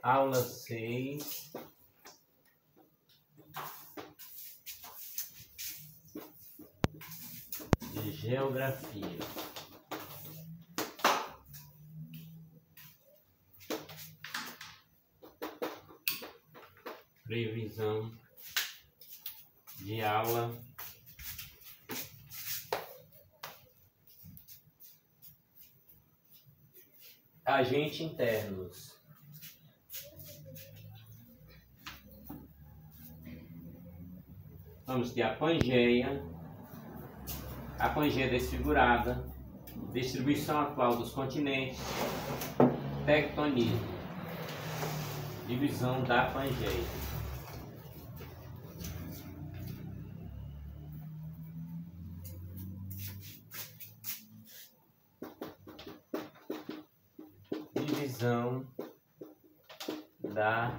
Aula 6. De Geografia. Previsão de aula. Agentes internos. Vamos ter a Pangeia desfigurada, distribuição atual dos continentes, tectonismo, divisão da Pangeia. Divisão da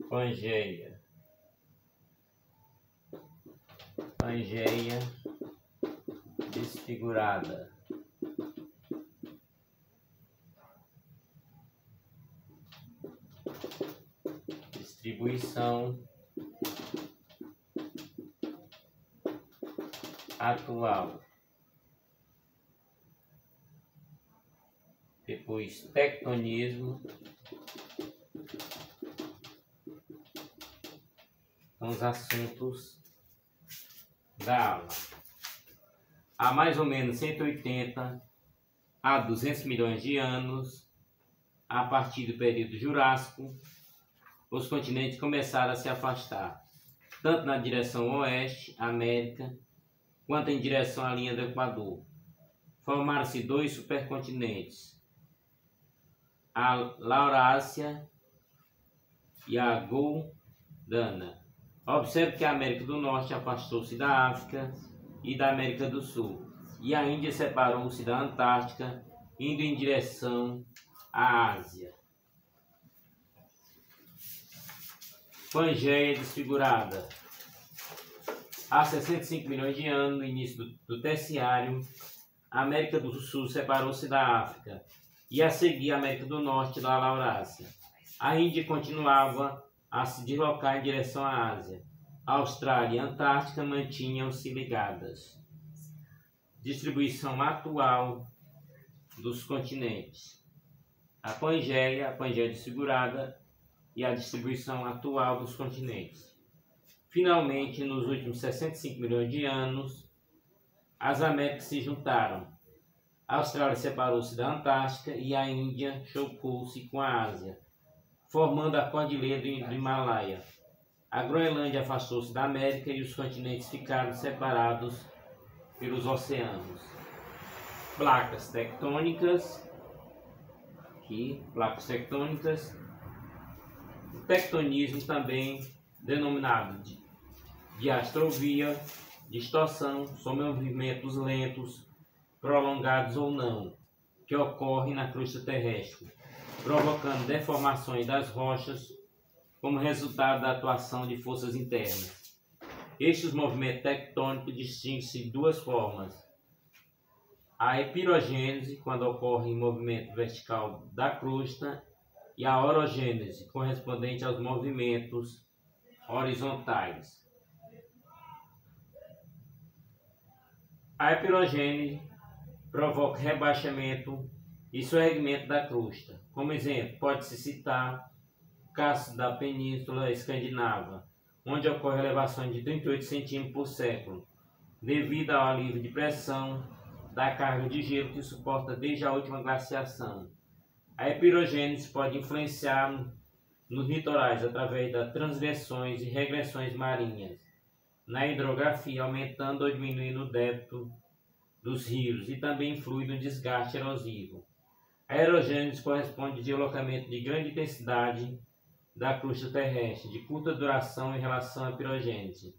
Pangeia. Pangeia desfigurada. Distribuição atual. Depois, tectonismo. São os assuntos da aula. Há mais ou menos 180 a 200 milhões de anos, a partir do período Jurássico, os continentes começaram a se afastar, tanto na direção oeste, América, quanto em direção à linha do Equador. Formaram-se dois supercontinentes, a Laurásia e a Gondwana. Observe que a América do Norte afastou-se da África e da América do Sul, e a Índia separou-se da Antártica, indo em direção à Ásia. Pangeia desfigurada. Há 65 milhões de anos, no início do Terciário, a América do Sul separou-se da África, e a seguir a América do Norte da Laurásia. A Índia continuava a se deslocar em direção à Ásia. A Austrália e a Antártica mantinham-se ligadas. Distribuição atual dos continentes. A Pangeia desfigurada e a distribuição atual dos continentes. Finalmente, nos últimos 65 milhões de anos, as Américas se juntaram. A Austrália separou-se da Antártica e a Índia chocou-se com a Ásia, formando a cordilheira do Himalaia. A Groenlândia afastou-se da América e os continentes ficaram separados pelos oceanos. Placas tectônicas. Aqui, placas tectônicas. O tectonismo, também denominado de astrovia, distorção, são movimentos lentos, prolongados ou não, que ocorrem na crosta terrestre, provocando deformações das rochas como resultado da atuação de forças internas. Estes movimentos tectônicos distinguem-se de duas formas: a epirogênese, quando ocorre em movimento vertical da crosta, e a orogênese, correspondente aos movimentos horizontais. A epirogênese provoca rebaixamento e soerguimento da crosta. Como exemplo, pode-se citar o caso da Península Escandinava, onde ocorre elevações de 38 centímetros por século, devido ao alívio de pressão da carga de gelo que suporta desde a última glaciação. A epirogênese pode influenciar nos litorais através das transversões e regressões marinhas, na hidrografia, aumentando ou diminuindo o débito dos rios, e também influi no desgaste erosivo. A erogênese corresponde ao deslocamento de grande intensidade da crosta terrestre, de curta duração em relação à epirogênese.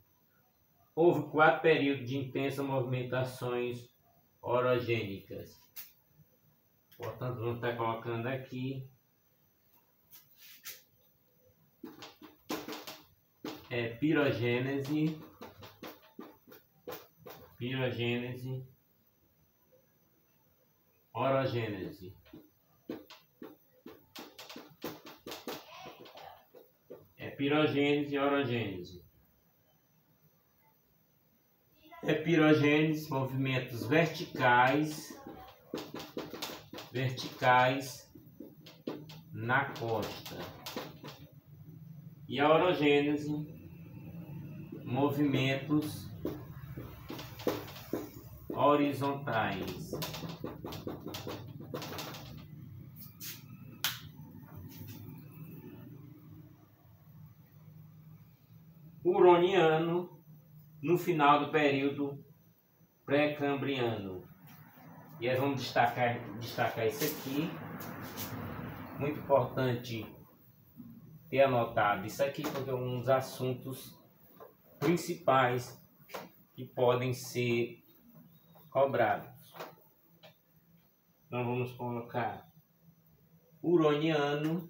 Houve 4 períodos de intensas movimentações orogênicas. Portanto, vamos estar colocando aqui pirogênese, orogênese. Pirogênese e orogênese. Pirogênese, movimentos verticais na costa. E a orogênese, movimentos horizontais. Huroniano, no final do período pré-cambriano. E aí vamos destacar isso aqui. Muito importante ter anotado isso aqui, porque é um dos assuntos principais que podem ser cobrados. Então vamos colocar Huroniano,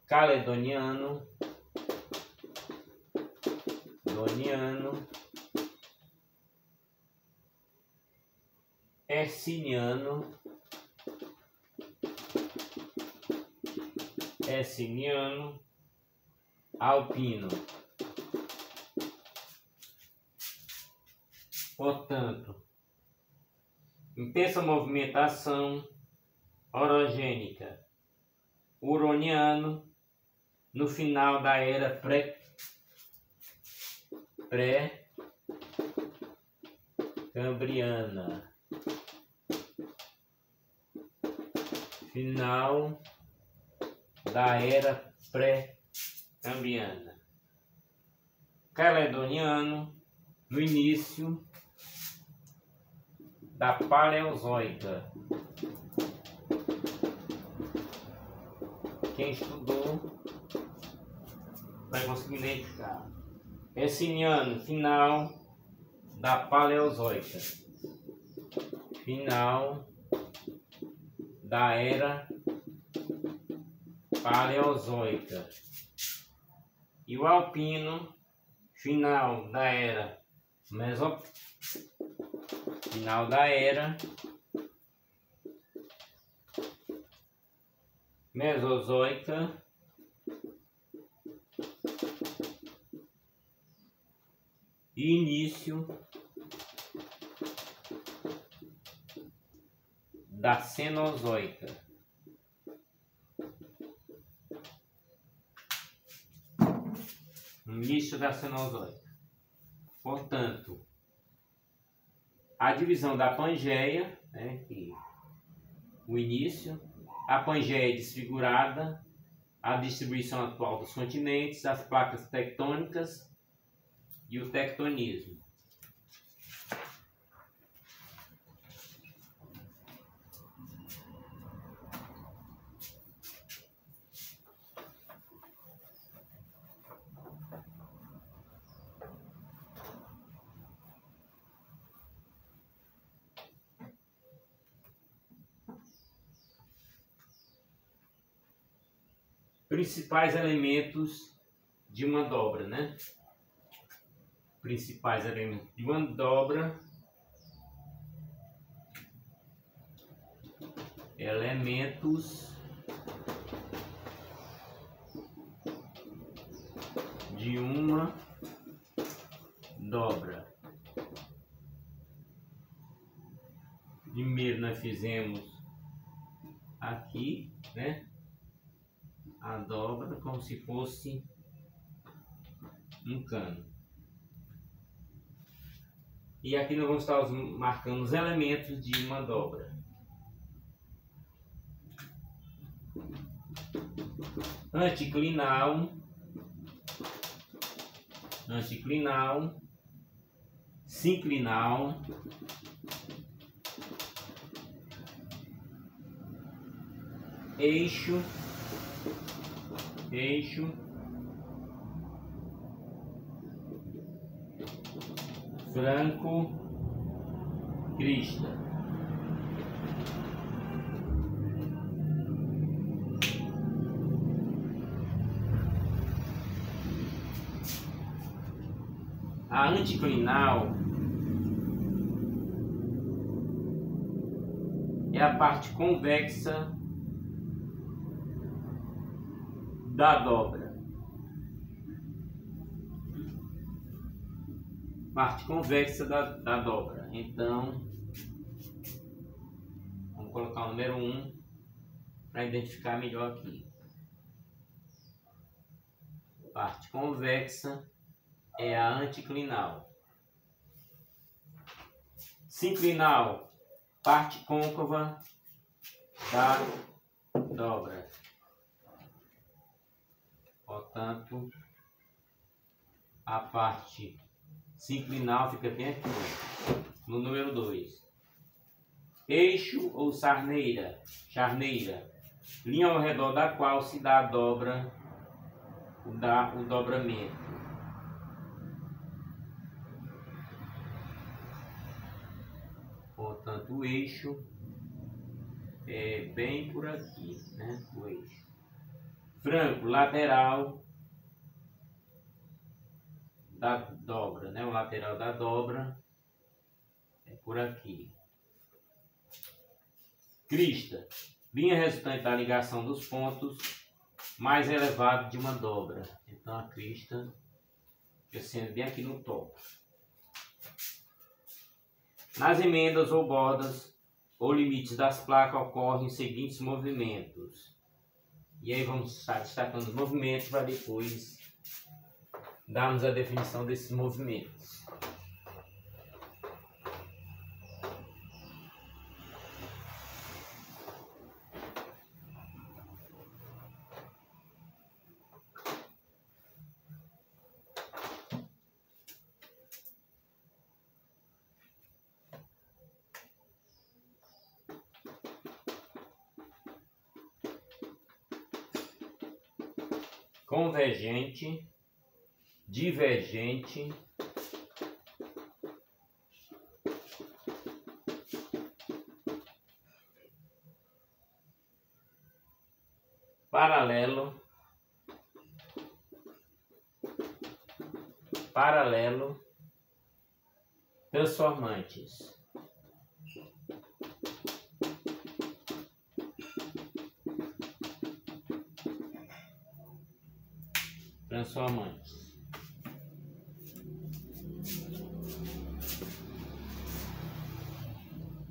Caledoniano, Herciniano, Alpino. Portanto, intensa movimentação orogênica, huroniano, no final da era pré-cambriana. Final da era pré-cambriana. Caledoniano, no início da Paleozoica. Quem estudou vai conseguir identificar. Herciniano, final da Paleozoica. Final da era Paleozoica. E o Alpino, final da era Mesozoica e início da Cenozoica. Início da Cenozoica. Portanto, a divisão da Pangeia, né, o início, a Pangeia desfigurada, a distribuição atual dos continentes, as placas tectônicas e o tectonismo. Principais elementos de uma dobra, né? Principais elementos de uma dobra. Elementos de uma dobra. Primeiro nós fizemos aqui, né? A dobra como se fosse um cano. E aqui nós vamos estar marcando os elementos de uma dobra. Anticlinal, sinclinal, eixo, franco, crista. A anticlinal é a parte convexa da dobra. Parte convexa da dobra. Então, vamos colocar o número 1 para identificar melhor aqui. Parte convexa é a anticlinal. Sinclinal, parte côncava da dobra. Portanto, a parte sinclinal fica bem aqui, no número 2. Eixo ou charneira, linha ao redor da qual se dá a dobra, o dobramento. Portanto, o eixo é bem por aqui, né? O eixo. Franco, lateral da dobra, né? O lateral da dobra é por aqui. Crista, linha resultante da ligação dos pontos mais elevado de uma dobra. Então a crista fica sendo bem aqui no topo. Nas emendas ou bordas ou limites das placas ocorrem os seguintes movimentos. E aí vamos estar destacando os movimentos para depois darmos a definição desses movimentos. Convergente, divergente, paralelo, transformantes.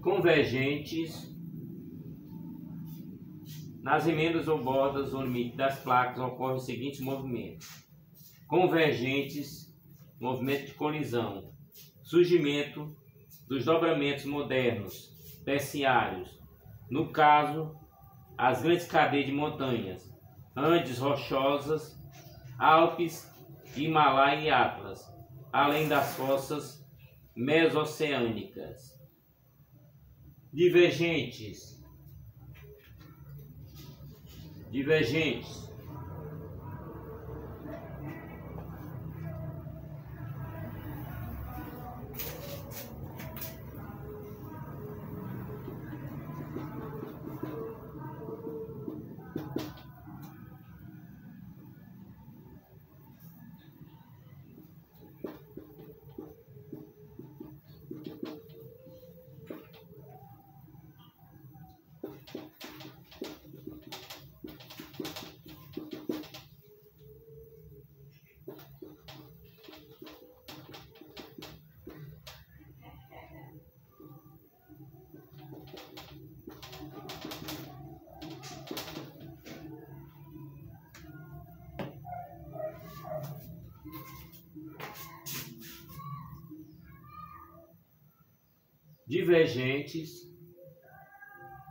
Convergentes, nas emendas ou bordas ou limite das placas ocorrem os seguintes movimentos. Convergentes, movimento de colisão, surgimento dos dobramentos modernos, terciários, no caso, as grandes cadeias de montanhas, Andes rochosas, Alpes, Himalaia e Atlas, além das fossas mesoceânicas. Divergentes, divergentes,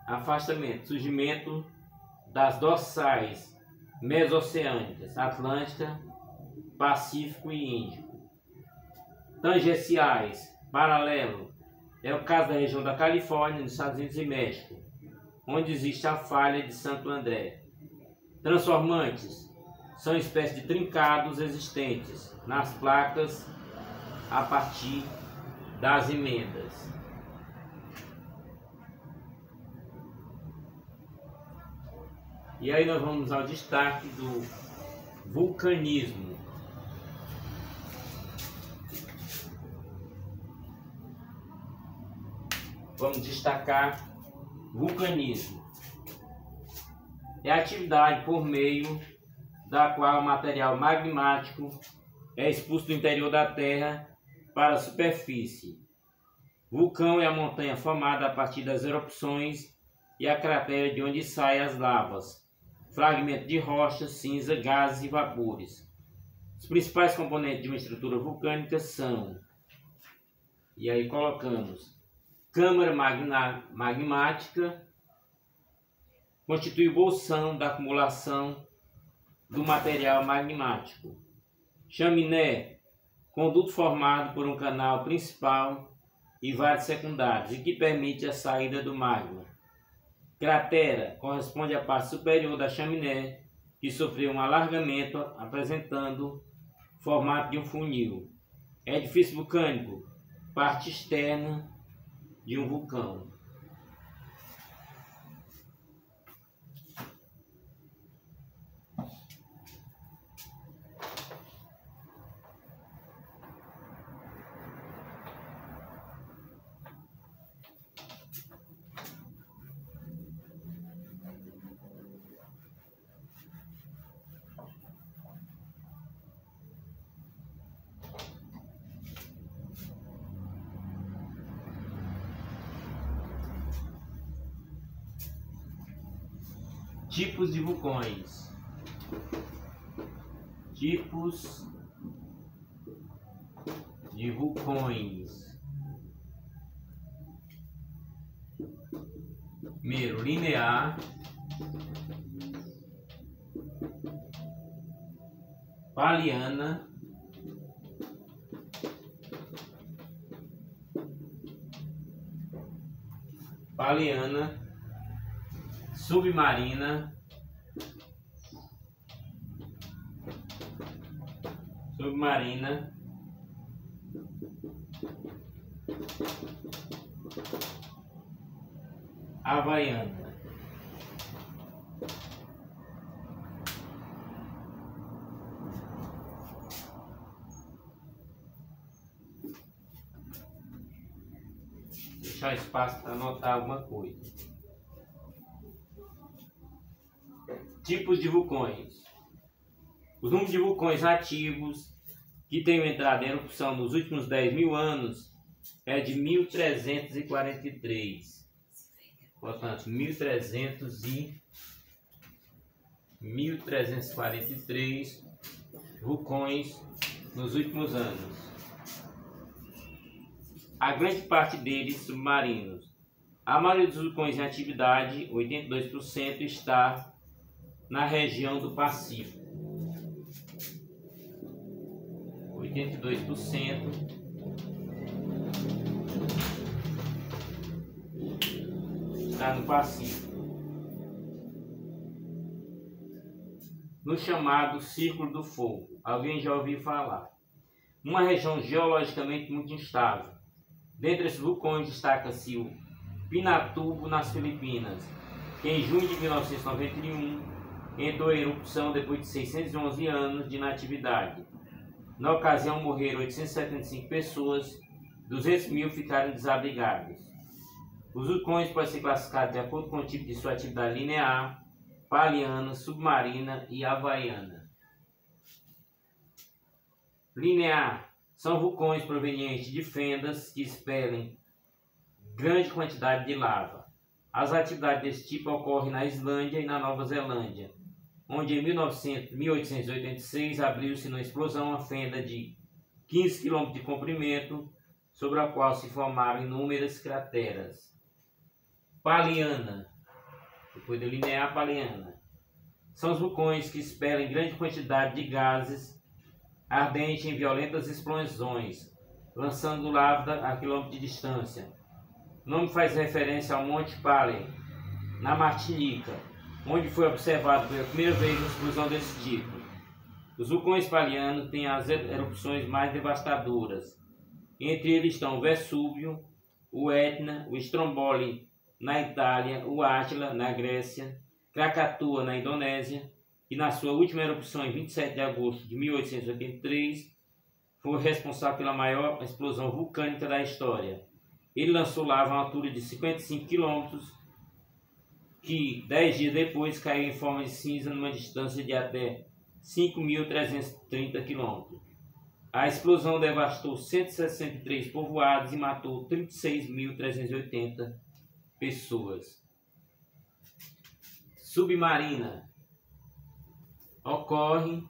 afastamento, surgimento das dorsais mesoceânicas, Atlântica, Pacífico e Índico. Tangenciais, paralelo, é o caso da região da Califórnia, nos Estados Unidos e México, onde existe a falha de Santo André. Transformantes são espécies de trincados existentes nas placas a partir das emendas. E aí nós vamos ao destaque do vulcanismo. vamos destacar vulcanismo. É a atividade por meio da qual o material magmático é expulso do interior da Terra para a superfície. Vulcão é a montanha formada a partir das erupções e a cratera de onde saem as lavas, fragmentos de rocha, cinza, gases e vapores. Os principais componentes de uma estrutura vulcânica são, e aí colocamos, câmara magmática, constitui o bolsão da acumulação do material magmático. Chaminé, conduto formado por um canal principal e vários secundários, e que permite a saída do magma. Cratera, corresponde à parte superior da chaminé, que sofreu um alargamento, apresentando formato de um funil. Edifício vulcânico, parte externa de um vulcão. Tipos de vulcões. Tipos de vulcões. Primeiro, linear, paliana, submarina, havaiana. Deixar espaço para anotar alguma coisa. Tipos de vulcões. Os números de vulcões ativos que tenham entrado em erupção nos últimos 10.000 anos é de 1.343. Portanto, 1.343 vulcões nos últimos anos. A grande parte deles submarinos. A maioria dos vulcões em atividade, 82%, está na região do Pacífico. 82% está no Pacífico. No chamado Círculo do Fogo. Alguém já ouviu falar? Uma região geologicamente muito instável. Dentre esses vulcões destaca-se o Pinatubo, nas Filipinas, que em junho de 1991 entrou em erupção depois de 611 anos de inatividade. Na ocasião morreram 875 pessoas, 200.000 ficaram desabrigados. Os vulcões podem ser classificados de acordo com o tipo de sua atividade linear, paliana, submarina e havaiana. Linear são vulcões provenientes de fendas que expelem grande quantidade de lava. As atividades desse tipo ocorrem na Islândia e na Nova Zelândia, onde em 1886 abriu-se na explosão uma fenda de 15 km de comprimento, sobre a qual se formaram inúmeras crateras. Paliana, depois de linear, paliana, são os vulcões que expelam grande quantidade de gases ardentes em violentas explosões, lançando lava a quilômetros de distância. O nome faz referência ao Monte Pale, na Martinica, onde foi observado pela primeira vez uma explosão desse tipo. Os vulcões palianos têm as erupções mais devastadoras. Entre eles estão o Vesúvio, o Etna, o Stromboli na Itália, o Átila na Grécia, Krakatoa na Indonésia, que na sua última erupção em 27 de agosto de 1883 foi responsável pela maior explosão vulcânica da história. Ele lançou lava a uma altura de 55 km, que 10 dias depois caiu em forma de cinza numa distância de até 5.330 km. A explosão devastou 163 povoados e matou 36.380 pessoas. Submarina. Ocorre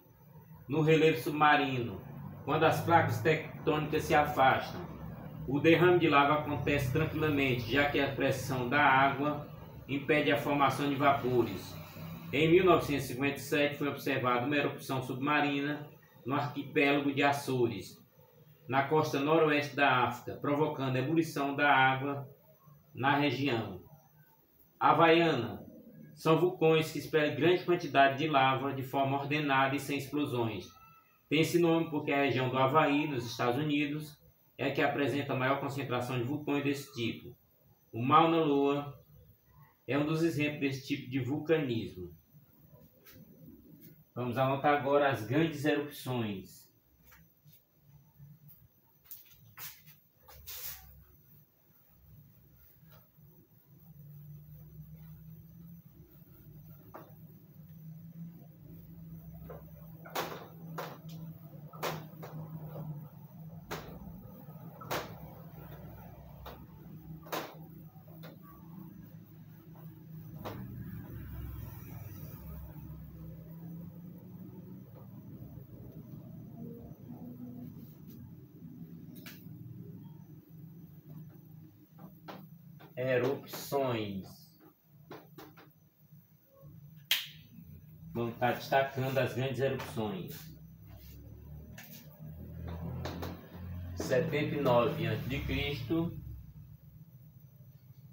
no relevo submarino, quando as placas tectônicas se afastam. O derrame de lava acontece tranquilamente, já que a pressão da água impede a formação de vapores. Em 1957 foi observada uma erupção submarina no arquipélago de Açores, na costa noroeste da África, provocando ebulição da água na região. Havaiana. São vulcões que expelem grande quantidade de lava de forma ordenada e sem explosões. Tem esse nome porque a região do Havaí, nos Estados Unidos, é a que apresenta a maior concentração de vulcões desse tipo. O Mauna Loa é um dos exemplos desse tipo de vulcanismo. Vamos anotar agora as grandes erupções. Erupções. Vamos estar destacando as grandes erupções. 79 a.C.,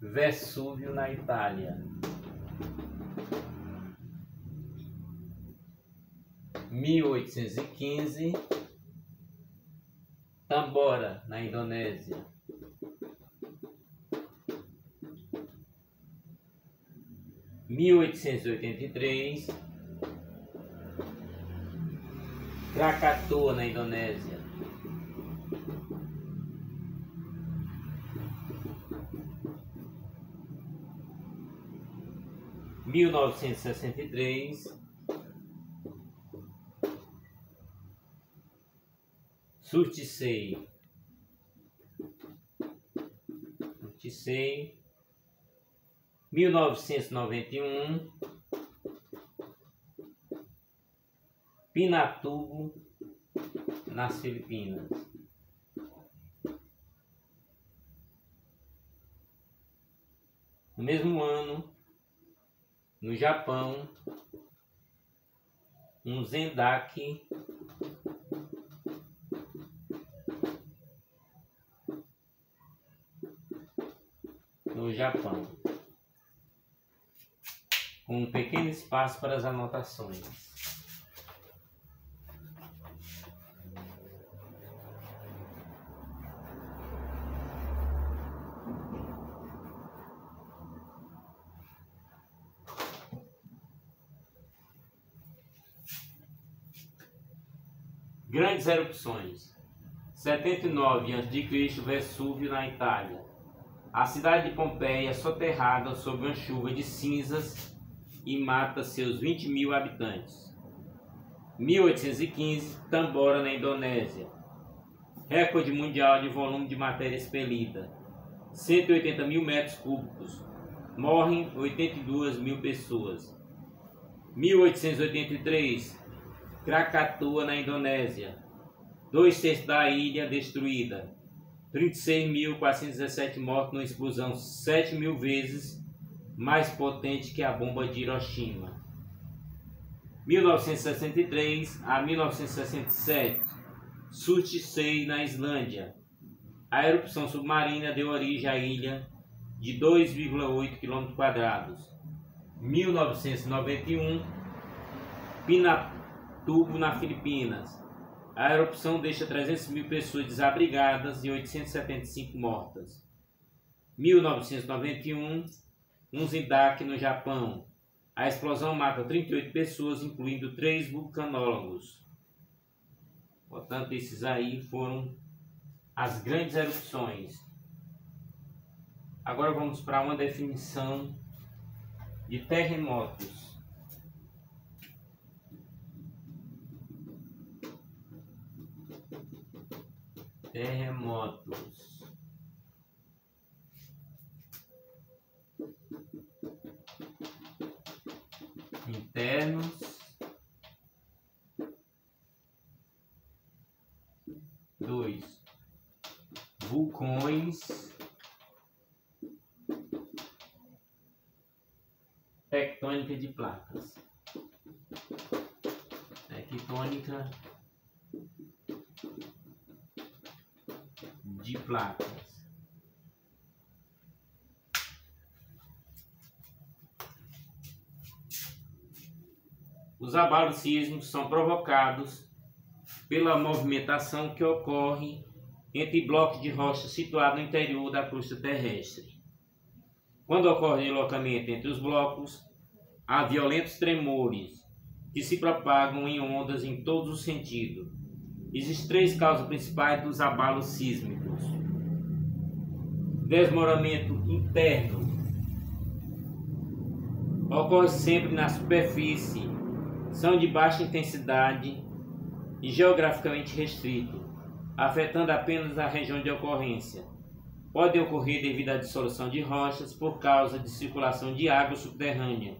Vesúvio na Itália. 1815, Tambora na Indonésia. 1883, Krakatoa na Indonésia. 1963, Surtsey. 1991, Pinatubo, nas Filipinas. No mesmo ano, no Japão, um Zendaki no Japão, com um pequeno espaço para as anotações. Grandes erupções. 79 a.C., Vesúvio na Itália. A cidade de Pompeia é soterrada sob uma chuva de cinzas e mata seus 20.000 habitantes. 1815, Tambora na Indonésia. Recorde mundial de volume de matéria expelida. 180.000 metros cúbicos. Morrem 82.000 pessoas. 1883, Krakatoa na Indonésia. 2/3 da ilha destruída. 36.417 mortos numa explosão 7.000 vezes mais potente que a bomba de Hiroshima. 1963 a 1967, Surtsey na Islândia. A erupção submarina deu origem à ilha de 2,8 km². 1991, Pinatubo na Filipinas. A erupção deixa 300.000 pessoas desabrigadas e 875 mortas. 1991, um Zendaki no Japão. A explosão mata 38 pessoas, incluindo 3 vulcanólogos. Portanto, esses aí foram as grandes erupções. Agora vamos para uma definição de terremotos. Terremotos. Internos. 2. Vulcões. Tectônica de placas. Tectônica de placas. Os abalos sísmicos são provocados pela movimentação que ocorre entre blocos de rocha situados no interior da crosta terrestre. Quando ocorre deslocamento entre os blocos, há violentos tremores que se propagam em ondas em todos os sentidos. Existem 3 causas principais dos abalos sísmicos: desmoronamento interno, ocorre sempre na superfície, são de baixa intensidade e geograficamente restrito, afetando apenas a região de ocorrência. Pode ocorrer devido à dissolução de rochas por causa de circulação de água subterrânea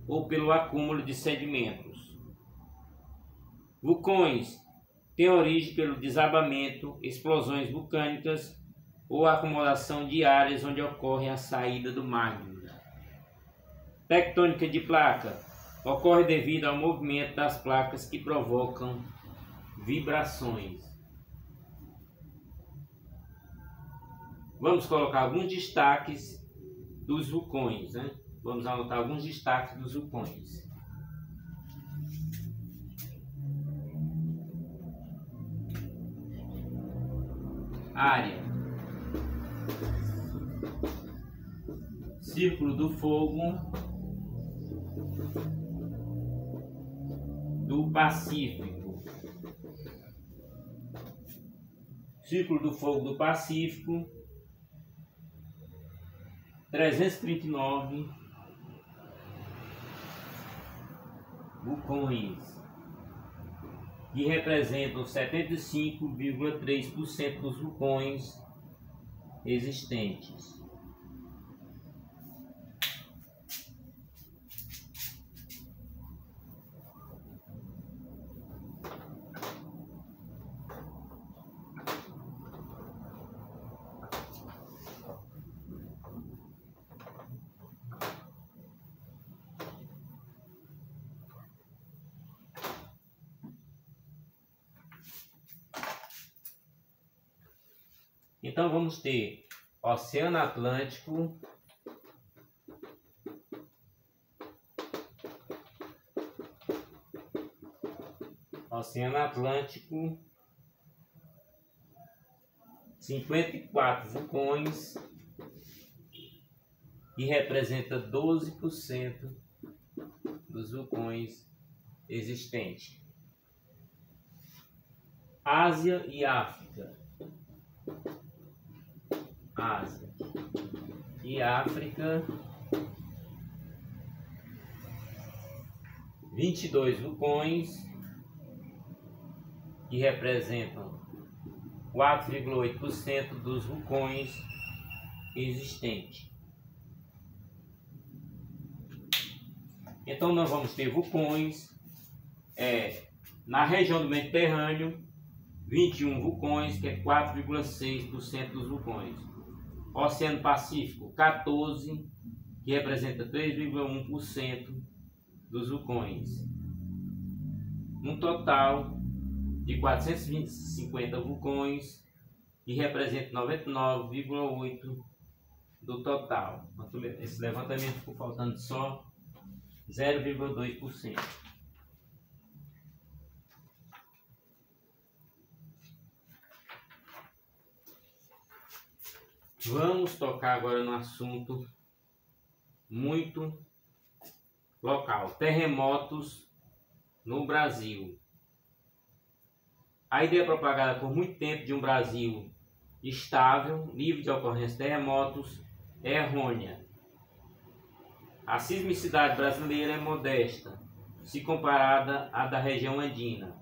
ou pelo acúmulo de sedimentos. Vulcões têm origem pelo desabamento, explosões vulcânicas ou acomodação de áreas onde ocorre a saída do magma. Tectônica de placa ocorre devido ao movimento das placas que provocam vibrações. Vamos colocar alguns destaques dos vulcões, né? Vamos anotar alguns destaques dos vulcões. Área: Círculo do Fogo do Pacífico. Círculo do Fogo do Pacífico, 339 vulcões, que representam 75,3% dos vulcões existentes. Então vamos ter Oceano Atlântico, Oceano Atlântico, 54 vulcões, que representa 12% dos vulcões existentes. Ásia e África. Ásia e África, 22 vulcões, que representam 4,8% dos vulcões existentes. Então nós vamos ter vulcões na região do Mediterrâneo, 21 vulcões, que é 4,6% dos vulcões. Oceano Pacífico, 14, que representa 3,1% dos vulcões. Um total de 450 vulcões, que representa 99,8% do total. Esse levantamento ficou faltando só 0,2%. Vamos tocar agora no assunto muito local: terremotos no Brasil. A ideia propagada por muito tempo de um Brasil estável, livre de ocorrência de terremotos, é errônea. A sismicidade brasileira é modesta, se comparada à da região andina,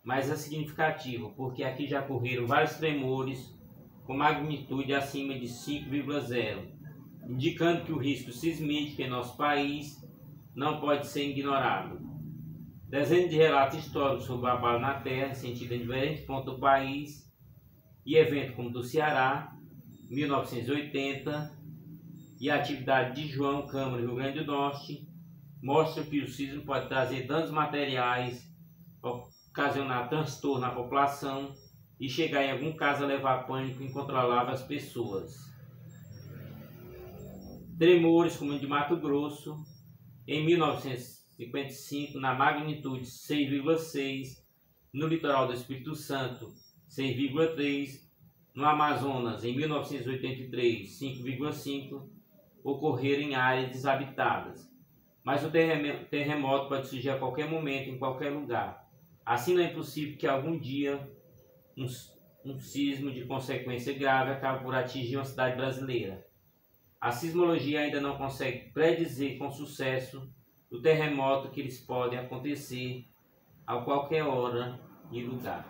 mas é significativa, porque aqui já ocorreram vários tremores com magnitude acima de 5,0, indicando que o risco sísmico em nosso país não pode ser ignorado. Dezenas de relatos históricos sobre o abalo na terra, sentido em diferentes pontos do país, e eventos como do Ceará, 1980, e a atividade de João Câmara, Rio Grande do Norte, mostram que o sismo pode trazer danos materiais, ocasionar transtorno na população e chegar em algum caso a levar pânico incontrolável às pessoas. Tremores como o de Mato Grosso, em 1955, na magnitude 6,6, no litoral do Espírito Santo, 6,3, no Amazonas, em 1983, 5,5, ocorreram em áreas desabitadas. Mas o terremoto pode surgir a qualquer momento, em qualquer lugar. Assim, não é impossível que algum dia um sismo de consequência grave acabe por atingir uma cidade brasileira. A sismologia ainda não consegue predizer com sucesso o terremoto que eles podem acontecer a qualquer hora e lugar.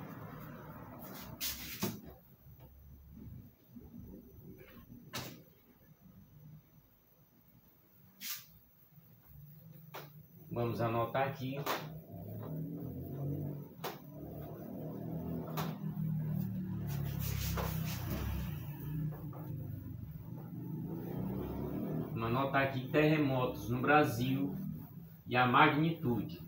Vamos anotar aqui. Vamos anotar aqui terremotos no Brasil e a magnitude.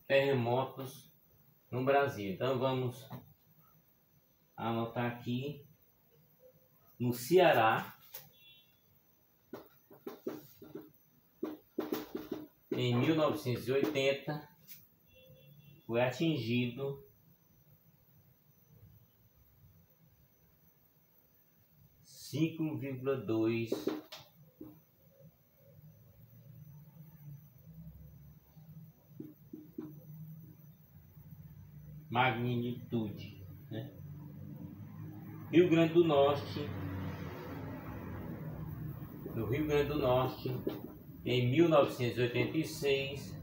Terremotos no Brasil. Então vamos anotar aqui no Ceará, em 1980, foi atingido 5,2 magnitude, né? Rio Grande do Norte, no Rio Grande do Norte, em 1986,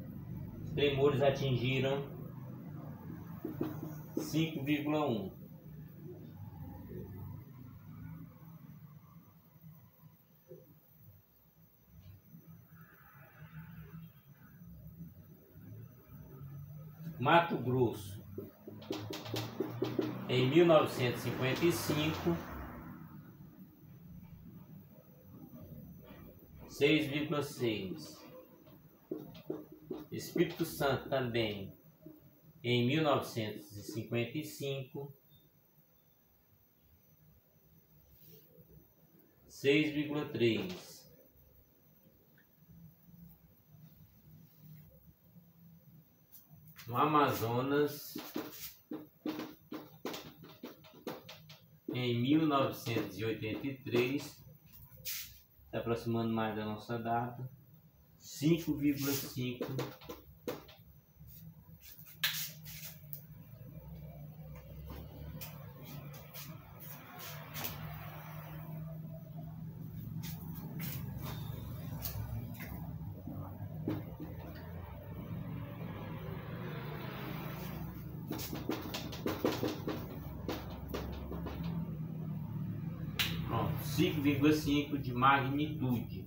tremores atingiram 5,1. Mato Grosso, em 1955, 6,6. Espírito Santo também, em 1955, 6,3. No Amazonas, em 1983, se aproximando mais da nossa data, 5,5 5,5 de magnitude.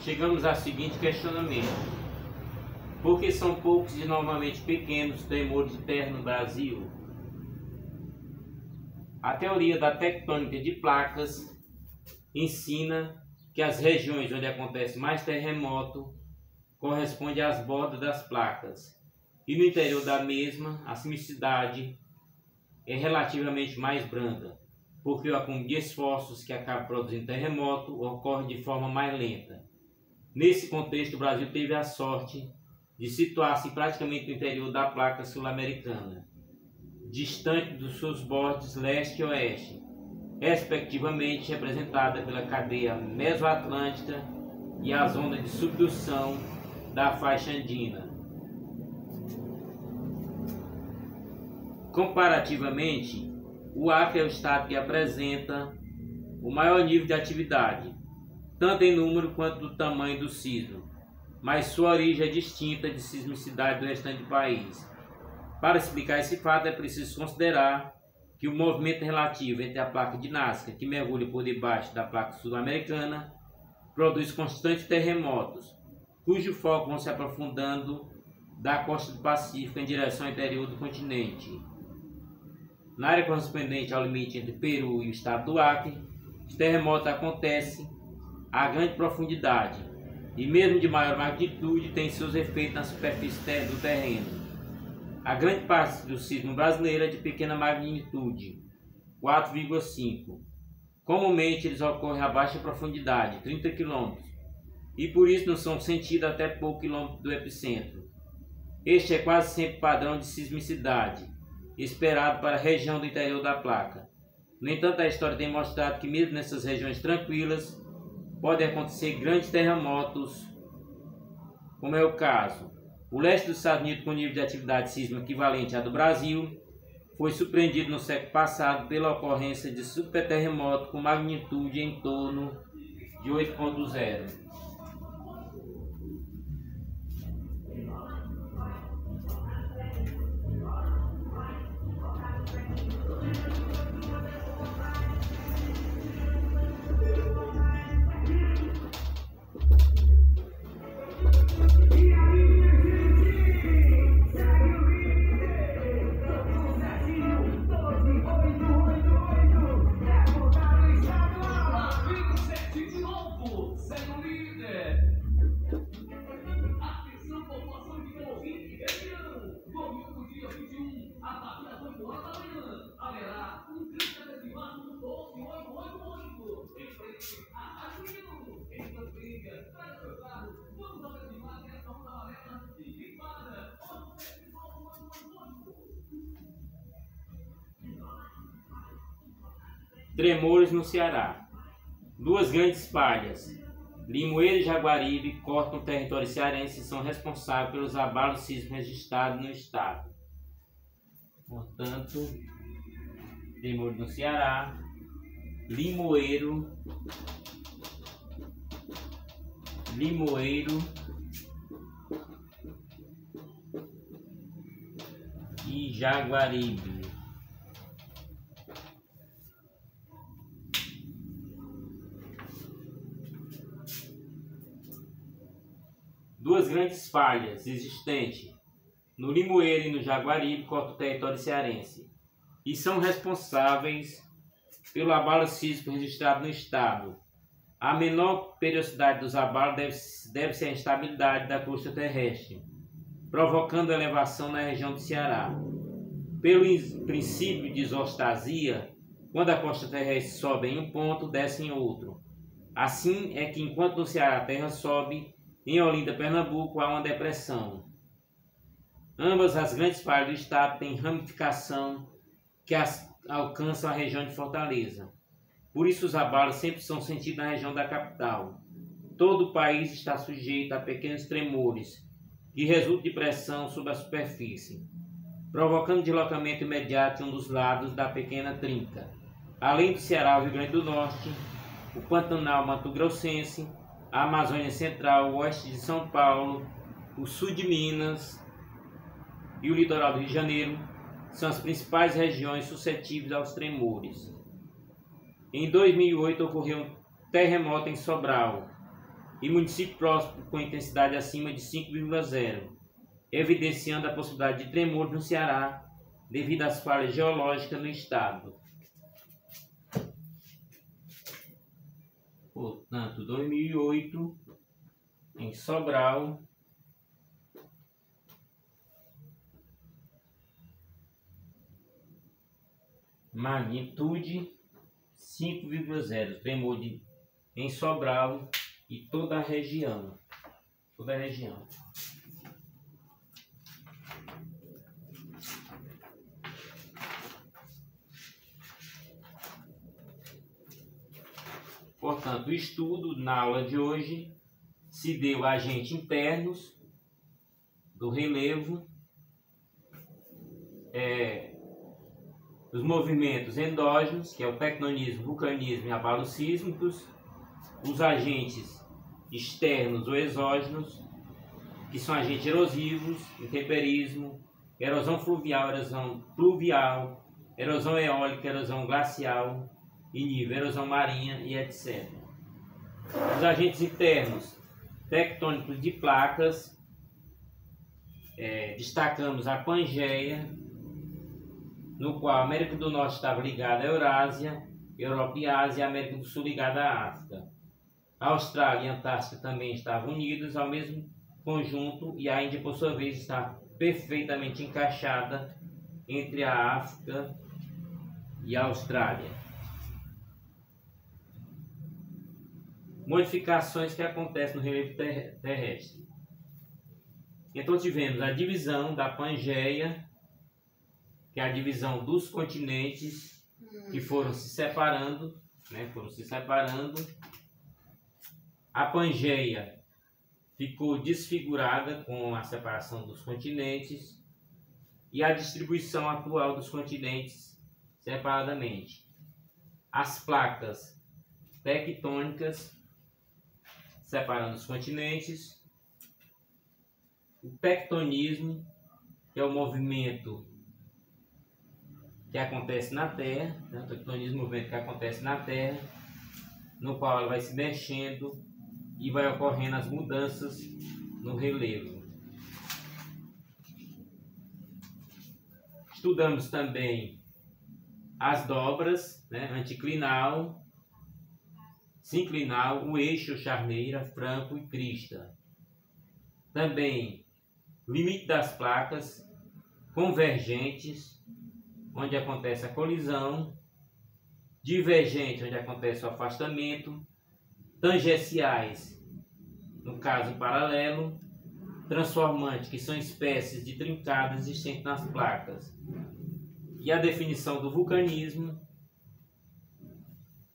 Chegamos ao seguinte questionamento: por que são poucos e normalmente pequenos tremores de terra no Brasil? A teoria da tectônica de placas ensina que as regiões onde acontece mais terremoto correspondem às bordas das placas, e no interior da mesma a sismicidade é relativamente mais branda, porque o acúmulo de esforços que acaba produzindo terremoto ocorre de forma mais lenta. Nesse contexto, o Brasil teve a sorte de situar-se praticamente no interior da placa sul-americana, distante dos seus bordes leste e oeste, respectivamente representada pela cadeia mesoatlântica e a zona de subdução da faixa andina. Comparativamente, o Acre é o estado que apresenta o maior nível de atividade, tanto em número quanto do tamanho do sismo, mas sua origem é distinta de sismicidade do restante do país. Para explicar esse fato, é preciso considerar que o movimento relativo entre a placa de Nazca, que mergulha por debaixo da placa sul-americana, produz constantes terremotos, cujo foco vão se aprofundando da costa do Pacífico em direção ao interior do continente. Na área correspondente ao limite entre Peru e o estado do Acre, os terremotos acontecem a grande profundidade e, mesmo de maior magnitude, têm seus efeitos na superfície do terreno. A grande parte do sismo brasileiro é de pequena magnitude, 4,5. Comumente eles ocorrem a baixa profundidade, 30 km, e por isso não são sentidos até pouco quilômetro do epicentro. Este é quase sempre padrão de sismicidade, esperado para a região do interior da placa. No entanto, a história tem mostrado que mesmo nessas regiões tranquilas, podem acontecer grandes terremotos, como é o caso. O leste dos Estados Unidos, com nível de atividade sísmica equivalente à do Brasil, foi surpreendido no século passado pela ocorrência de superterremoto com magnitude em torno de 8,0. Tremores no Ceará. Duas grandes falhas, Limoeiro e Jaguaribe, cortam o território cearense e são responsáveis pelos abalos sísmicos registrados no estado. Portanto, tremores no Ceará, Limoeiro e Jaguaribe. Duas grandes falhas existentes no Limoeiro e no Jaguaribe cortam o território cearense e são responsáveis pelo abalo sísmico registrado no estado. A menor periodicidade dos abalos deve ser a instabilidade da crosta terrestre, provocando elevação na região do Ceará. Pelo princípio de isostasia, quando a crosta terrestre sobe em um ponto, desce em outro. Assim é que enquanto no Ceará a terra sobe, em Olinda, Pernambuco, há uma depressão. Ambas as grandes falhas do estado têm ramificação que alcançam a região de Fortaleza. Por isso os abalos sempre são sentidos na região da capital. Todo o país está sujeito a pequenos tremores, que resultam de pressão sobre a superfície, provocando deslocamento imediato em um dos lados da pequena trinca. Além do Ceará, o Rio Grande do Norte, o Pantanal Mato-Grossense, a Amazônia Central, o oeste de São Paulo, o sul de Minas e o litoral do Rio de Janeiro são as principais regiões suscetíveis aos tremores. Em 2008 ocorreu um terremoto em Sobral, e município próximo com intensidade acima de 5,0, evidenciando a possibilidade de tremor no Ceará devido às falhas geológicas no estado. Portanto, 2008, em Sobral, magnitude 5,0, tremor em Sobral e toda a região. Portanto, o estudo na aula de hoje se deu a agentes internos do relevo, os movimentos endógenos, que é o tectonismo, vulcanismo e abalos sísmicos, os agentes externos ou exógenos, que são agentes erosivos, intemperismo, erosão fluvial, erosão pluvial, erosão eólica, erosão glacial e nível, erosão marinha e etc. Os agentes internos, tectônicos de placas, destacamos a Pangeia, no qual a América do Norte estava ligada à Eurásia, Europa e Ásia, e a América do Sul ligada à África. A Austrália e a Antártica também estavam unidos ao mesmo conjunto, e a Índia, por sua vez, está perfeitamente encaixada entre a África e a Austrália. Modificações que acontecem no relevo terrestre. Então tivemos a divisão da Pangeia, que é a divisão dos continentes que foram se separando, A Pangeia ficou desfigurada com a separação dos continentes e a distribuição atual dos continentes separadamente. As placas tectônicas separando os continentes. O tectonismo, que é o movimento que acontece na Terra, né? O tectonismo é o movimento que acontece na Terra, no qual ela vai se mexendo e vai ocorrendo as mudanças no relevo. Estudamos também as dobras, né? Anticlinal, sinclinal, o eixo, charneira, franco e crista. Também limite das placas, convergentes, onde acontece a colisão, divergente, onde acontece o afastamento, tangenciais, no caso paralelo, transformante, que são espécies de trincadas existentes nas placas, e a definição do vulcanismo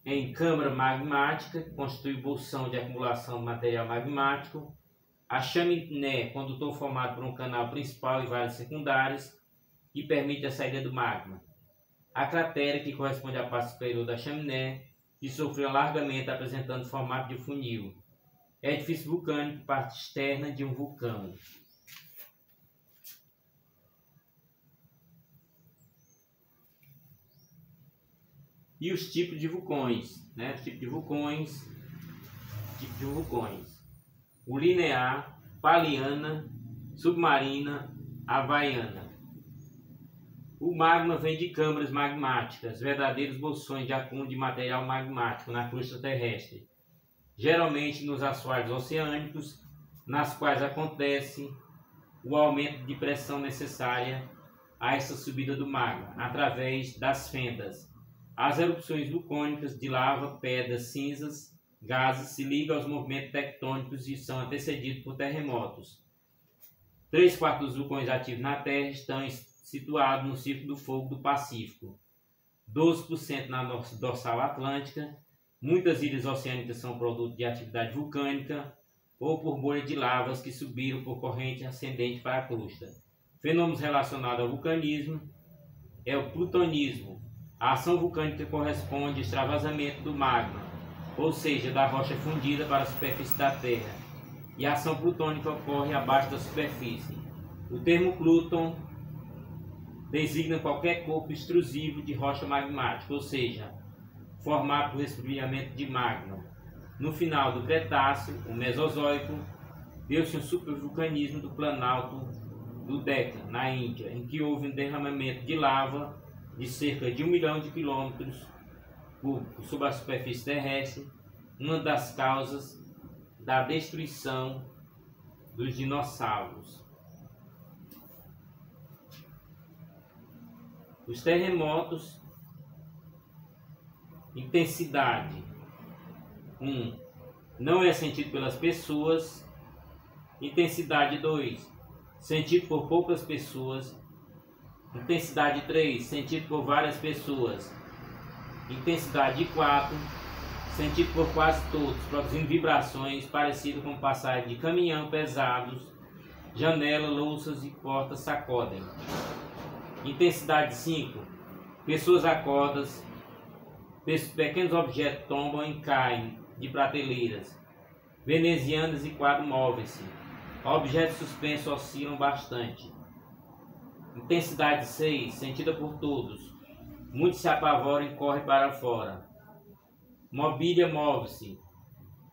em câmara magmática, que constitui bolsão de acumulação de material magmático, a chaminé, condutor formado por um canal principal e vários secundários, que permite a saída do magma. A cratera, que corresponde à parte superior da chaminé, que sofreu alargamento apresentando formato de funil. Edifício vulcânico, parte externa de um vulcão. E os tipos de vulcões, né? Os tipos de vulcões. O linear, paliana, submarina, havaiana. O magma vem de câmaras magmáticas, verdadeiros bolsões de acúmulo de material magmático na crosta terrestre, geralmente nos assoalhos oceânicos, nas quais acontece o aumento de pressão necessária a essa subida do magma, através das fendas. As erupções vulcânicas de lava, pedras, cinzas gases se ligam aos movimentos tectônicos e são antecedidos por terremotos. 3/4 dos vulcões ativos na Terra estão situados no Círculo do Fogo do Pacífico, 12% na dorsal atlântica. Muitas ilhas oceânicas são produto de atividade vulcânica ou por bolhas de lavas que subiram por corrente ascendente para a crosta. Fenômenos relacionados ao vulcanismo é o plutonismo. A ação vulcânica corresponde ao extravasamento do magma, ou seja, da rocha fundida para a superfície da Terra, e a ação plutônica ocorre abaixo da superfície. O termo Pluton designa qualquer corpo extrusivo de rocha magmática, ou seja, formado por esfriamento de magma. No final do Cretáceo, o Mesozoico, deu-se um supervulcanismo do Planalto do Deccan, na Índia, em que houve um derramamento de lava de cerca de 1 milhão de quilômetros cúbicos sob a superfície terrestre, uma das causas da destruição dos dinossauros. Os terremotos, intensidade 1, não é sentido pelas pessoas. Intensidade 2, sentido por poucas pessoas. Intensidade 3, sentido por várias pessoas. Intensidade 4, sentido por quase todos, produzindo vibrações parecidas com passagem de caminhão pesados, janela, louças e portas sacodem. Intensidade 5, pessoas acordam, pequenos objetos tombam e caem de prateleiras venezianas e quadros movem-se. Objetos suspensos oscilam bastante. Intensidade 6, sentida por todos. Muitos se apavoram e correm para fora. Mobília move-se.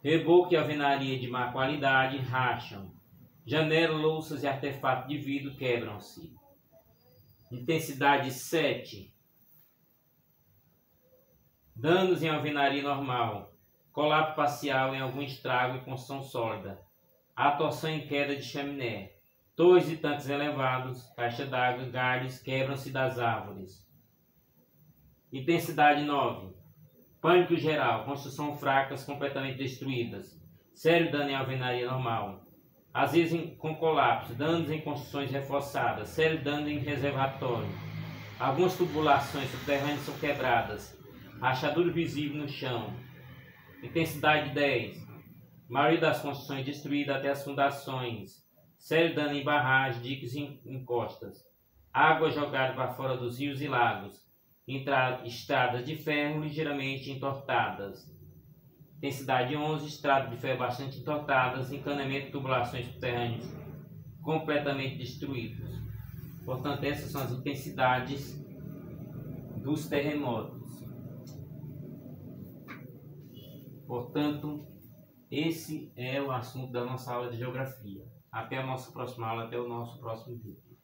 Reboco e alvenaria de má qualidade racham. Janelas, louças e artefatos de vidro quebram-se. Intensidade 7. Danos em alvenaria normal. Colapso parcial em algum estrago e construção sólida. Atuação em queda de chaminé. Torres e tanques elevados, caixa d'água, galhos quebram-se das árvores. Intensidade 9. Pânico geral, construção fracas completamente destruídas. Sério dano em alvenaria normal. Às vezes com colapso, danos em construções reforçadas, sério dano em reservatório. Algumas tubulações subterrâneas são quebradas, rachadura visível no chão. Intensidade 10. Maioria das construções destruída até as fundações. Sério dano em barragens, diques e encostas. Água jogada para fora dos rios e lagos. Estradas de ferro ligeiramente entortadas. Intensidade 11, estradas de ferro bastante entortadas, encanamento de tubulações subterrâneas completamente destruídos. Portanto, essas são as intensidades dos terremotos. Portanto, esse é o assunto da nossa aula de geografia. Até a nossa próxima aula, até o nosso próximo vídeo.